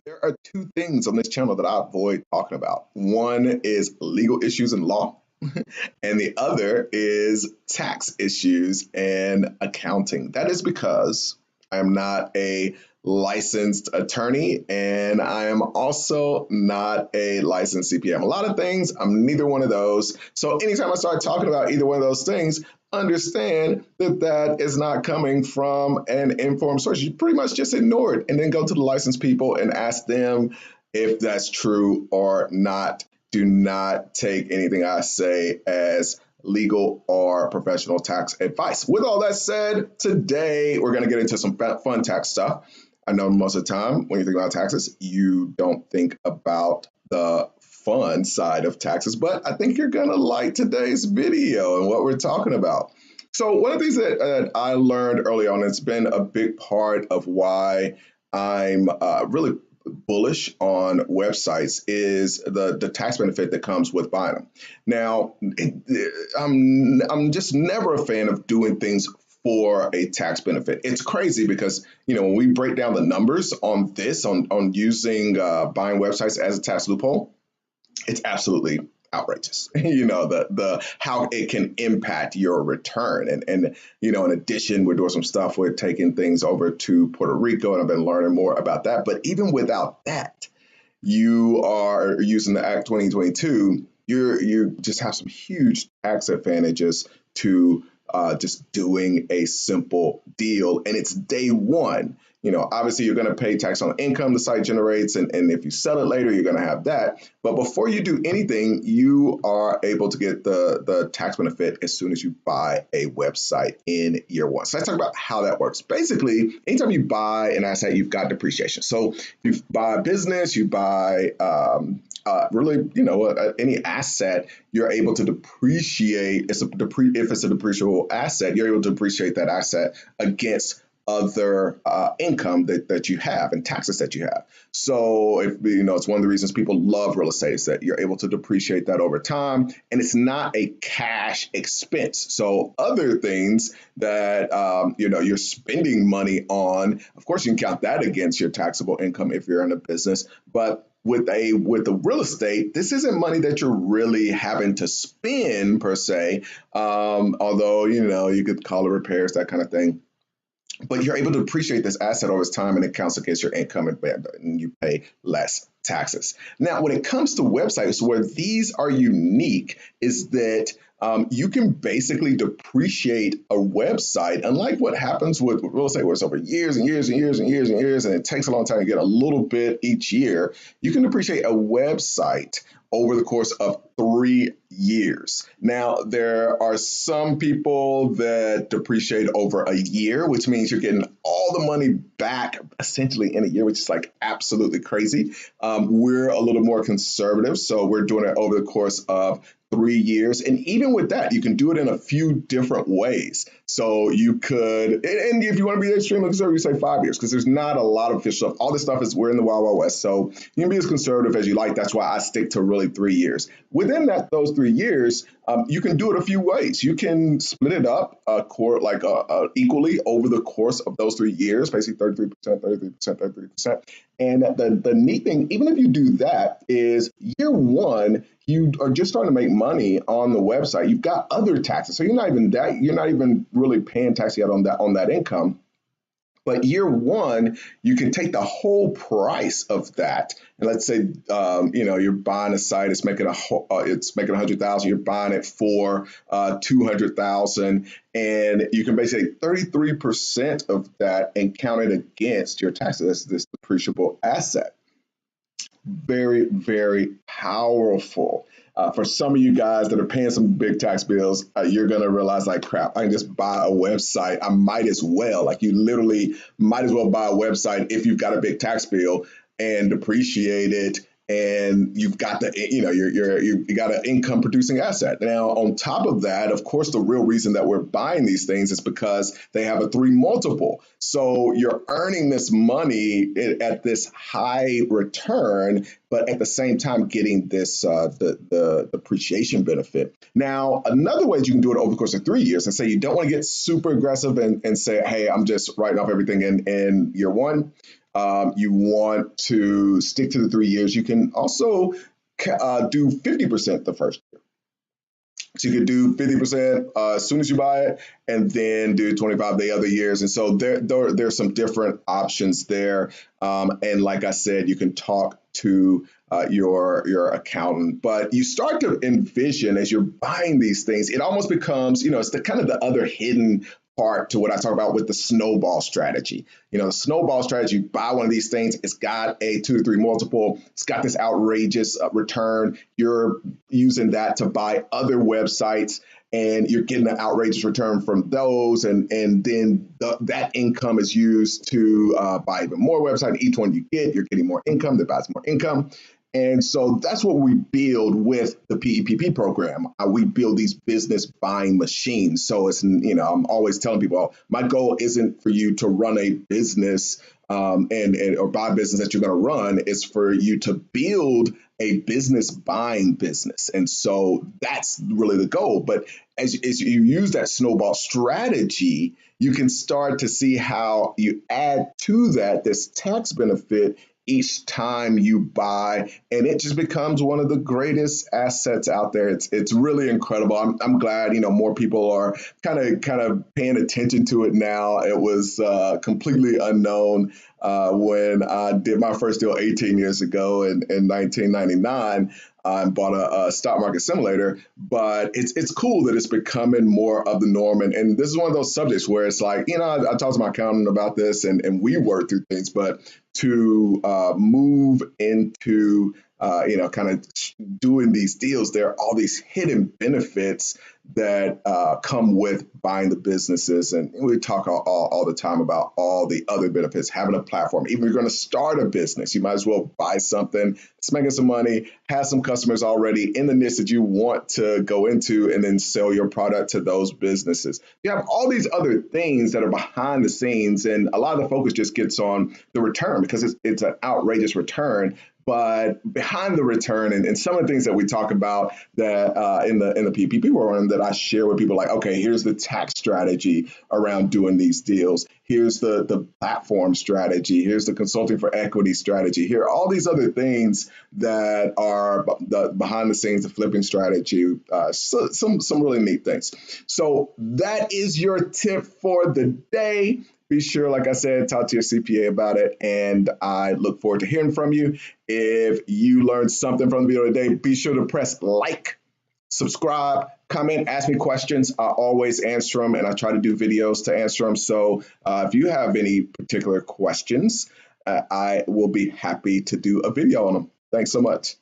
There are two things on this channel that I avoid talking about. One is legal issues and law, and the other is tax issues and accounting. That is because I am not a licensed attorney and I am also not a licensed CPA. A lot of things, I'm neither one of those. So anytime I start talking about either one of those things, understand that that is not coming from an informed source. You pretty much just ignore it and then go to the licensed people and ask them if that's true or not. Do not take anything I say as legal or professional tax advice. With all that said, today we're going to get into some fun tax stuff. I know most of the time when you think about taxes, you don't think about the fun side of taxes, but I think you're going to like today's video and what we're talking about. So one of the things that I learned early on, it's been a big part of why I'm really bullish on websites, is the tax benefit that comes with buying them. Now, I'm just never a fan of doing things for a tax benefit. It's crazy because, when we break down the numbers on this, on using buying websites as a tax loophole, it's absolutely outrageous. The how it can impact your return. And in addition, we're doing some stuff. We're taking things over to Puerto Rico, and I've been learning more about that. But even without that, you are using the Act 2022, you just have some huge tax advantages to just doing a simple deal. And it's day one. Obviously you're going to pay tax on income the site generates, and if you sell it later, you're going to have that. But before you do anything, you are able to get the tax benefit as soon as you buy a website in year one. So let's talk about how that works. Basically, anytime you buy an asset, you've got depreciation. So you buy a business, you buy any asset, you're able to depreciate. If it's a depreciable asset, you're able to depreciate that asset against other income that you have and taxes that you have. So it's one of the reasons people love real estate, is that you're able to depreciate that over time, and it's not a cash expense. So other things that you're spending money on, of course you can count that against your taxable income if you're in a business, but with the real estate, this isn't money that you're really having to spend per se, although you could call it repairs, that kind of thing. But you're able to appreciate this asset over time, and it counts against your income, and you pay less taxes. Now, when it comes to websites, where these are unique is that you can basically depreciate a website, unlike what happens with real estate, where it's over years and years and years and years and years, and it takes a long time to get a little bit each year. You can depreciate a website over the course of 3 years. Now, there are some people that depreciate over a year, which means you're getting all the money back essentially in a year, which is like absolutely crazy. We're a little more conservative, so we're doing it over the course of 3 years. And even with that, you can do it in a few different ways. So you could, and if you want to be extremely conservative, you say 5 years, because there's not a lot of official stuff. All this stuff we're in the Wild Wild West. So you can be as conservative as you like. That's why I stick to really 3 years. Within those 3 years, you can do it a few ways. You can split it up equally over the course of those 3 years, basically 33%, 33%, 33%. And the neat thing, even if you do that, is year one, you are just starting to make money on the website. You've got other taxes, so you're not even really paying tax yet on that income. But year one, you can take the whole price of that, and let's say you're buying a site, it's making $100,000. You're buying it for $200,000, and you can basically 33% of that and count it against your taxes. That's this depreciable asset. Very, very powerful. For some of you guys that are paying some big tax bills, you're going to realize, like, crap, I can just buy a website. I might as well. Like, you literally might as well buy a website if you've got a big tax bill and depreciate it. And you've got you got an income producing asset. Now, on top of that, of course, the real reason that we're buying these things is because they have a 3 multiple. So you're earning this money at this high return, but at the same time getting this the depreciation benefit. Now, another way is you can do it over the course of 3 years, and say you don't want to get super aggressive and say, hey, I'm just writing off everything in year one. you want to stick to the 3 years, you can also do 50% the first year. So you could do 50% as soon as you buy it, and then do 25 the other years. And so there's some different options there. And like I said, you can talk to your accountant, but you start to envision as you're buying these things, it almost becomes, it's the kind of the other hidden part to what I talk about with the snowball strategy. The snowball strategy, you buy one of these things, it's got a 2 to 3 multiple, it's got this outrageous return. You're using that to buy other websites, and you're getting an outrageous return from those. And then that income is used to buy even more websites. Each one you get, you're getting more income that buys more income. And so that's what we build with the PEPP program. We build these business buying machines. So it's, I'm always telling people, my goal isn't for you to run a business or buy a business that you're going to run. It's for you to build a business buying business. And so that's really the goal. But as you use that snowball strategy, you can start to see how you add to that this tax benefit each time you buy, and it just becomes one of the greatest assets out there. It's really incredible. I'm glad more people are kind of paying attention to it now. It was completely unknown when I did my first deal 18 years ago in 1999. I bought a stock market simulator, but it's cool that it's becoming more of the norm. And this is one of those subjects where it's like, I talked to my accountant about this, and we work through things, but to move into kind of doing these deals, there are all these hidden benefits that come with buying the businesses. And we talk all the time about all the other benefits, having a platform. Even if you're going to start a business, you might as well buy something that's making some money, have some customers already in the niche that you want to go into, and then sell your product to those businesses. You have all these other things that are behind the scenes, and a lot of the focus just gets on the return because it's an outrageous return. But behind the return and some of the things that we talk about that in the PPP program that I share with people, like, okay, here's the tax strategy around doing these deals. Here's the platform strategy. Here's the consulting for equity strategy. Here are all these other things that are the behind the scenes, the flipping strategy, so some really neat things. So that is your tip for the day. Be sure, like I said, talk to your CPA about it, and I look forward to hearing from you. If you learned something from the video today, be sure to press like, subscribe, comment, ask me questions. I always answer them, and I try to do videos to answer them. So if you have any particular questions, I will be happy to do a video on them. Thanks so much.